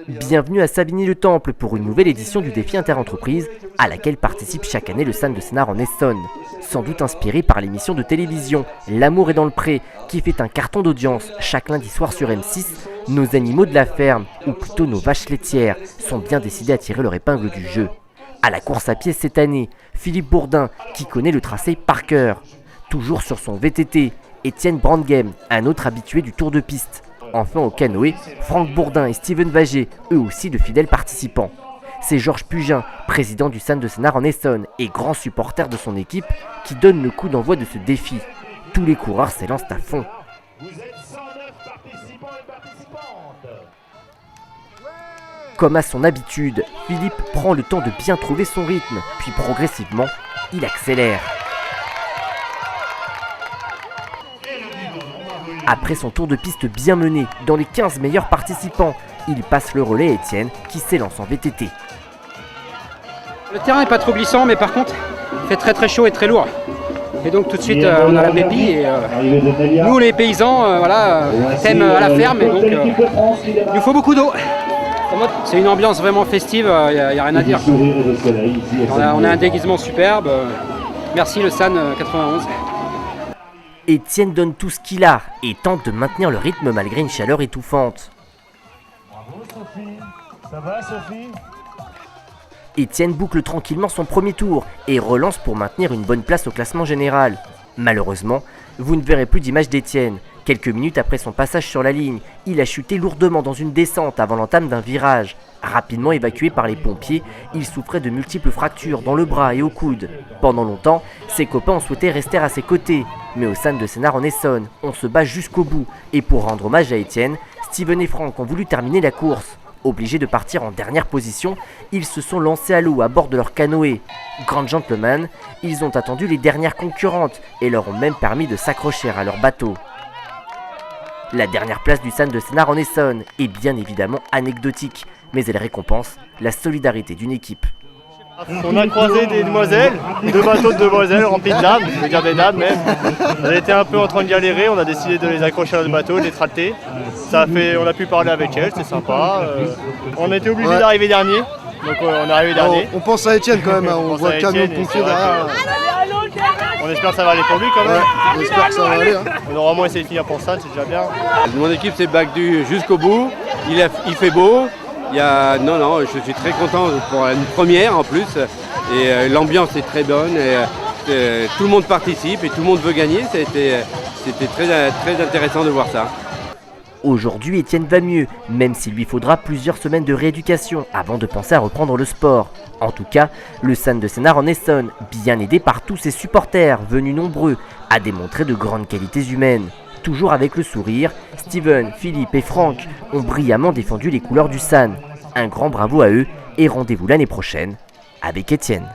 Bienvenue à Savigny-le-Temple pour une nouvelle édition du défi Interentreprises à laquelle participe chaque année le SAN de Sénart en Essonne. Sans doute inspiré par l'émission de télévision L'amour est dans le pré qui fait un carton d'audience chaque lundi soir sur M6, nos animaux de la ferme, ou plutôt nos vaches laitières, sont bien décidés à tirer leur épingle du jeu. À la course à pied cette année, Philippe Bourdin qui connaît le tracé par cœur. Toujours sur son VTT, Étienne Brandghem, un autre habitué du tour de piste. Enfin au canoë, Franck Bourdin et Steven Vagé, eux aussi de fidèles participants. C'est Georges Pugin, président du SAN de Sénart en Essonne et grand supporter de son équipe, qui donne le coup d'envoi de ce défi. Tous les coureurs s'élancent à fond. Comme à son habitude, Philippe prend le temps de bien trouver son rythme, puis progressivement, il accélère. Après son tour de piste bien mené, dans les 15 meilleurs participants, il passe le relais à Étienne qui s'élance en VTT. Le terrain n'est pas trop glissant, mais par contre, il fait très chaud et très lourd. Et donc tout de suite, on a la pépille. Et nous, les paysans, t'aiment à la ferme, et donc il nous faut beaucoup d'eau. C'est une ambiance vraiment festive, il n'y a rien à dire. On a un déguisement superbe. Merci le SAN 91. Étienne donne tout ce qu'il a et tente de maintenir le rythme malgré une chaleur étouffante. Bravo Sophie, ça va Sophie? Étienne boucle tranquillement son premier tour et relance pour maintenir une bonne place au classement général. Malheureusement, vous ne verrez plus d'image d'Étienne. Quelques minutes après son passage sur la ligne, il a chuté lourdement dans une descente avant l'entame d'un virage. Rapidement évacué par les pompiers, il souffrait de multiples fractures dans le bras et au coude. Pendant longtemps, ses copains ont souhaité rester à ses côtés. Mais au SAN de Sénart en Essonne, on se bat jusqu'au bout. Et pour rendre hommage à Étienne, Steven et Franck ont voulu terminer la course. Obligés de partir en dernière position, ils se sont lancés à l'eau à bord de leur canoë. Grand gentlemen, ils ont attendu les dernières concurrentes et leur ont même permis de s'accrocher à leur bateau. La dernière place du SAN de Sénart en Essonne est bien évidemment anecdotique, mais elle récompense la solidarité d'une équipe. On a croisé des demoiselles, 2 bateaux de demoiselles remplis de dames, je veux dire des dames même. Elles étaient un peu en train de galérer, on a décidé de les accrocher à notre bateau, de les traiter. On a pu parler avec elles, c'est sympa. On était obligé d'arriver dernier, donc on est arrivé dernier. On pense à Étienne quand même, on voit le camion de pompiers derrière. On espère que ça va aller pour lui quand même. On espère que ça va aller. On aura au moins essayé de finir pour ça, c'est déjà bien. Mon équipe s'est battue jusqu'au bout, il fait beau. Non, je suis très content pour une première en plus. Et l'ambiance est très bonne. Et, tout le monde participe et tout le monde veut gagner. C'était très intéressant de voir ça. Aujourd'hui, Étienne va mieux, même s'il lui faudra plusieurs semaines de rééducation avant de penser à reprendre le sport. En tout cas, le SAN de Sénart en Essonne, bien aidé par tous ses supporters venus nombreux, a démontré de grandes qualités humaines. Toujours avec le sourire, Steven, Philippe et Franck ont brillamment défendu les couleurs du SAN. Un grand bravo à eux et rendez-vous l'année prochaine avec Étienne.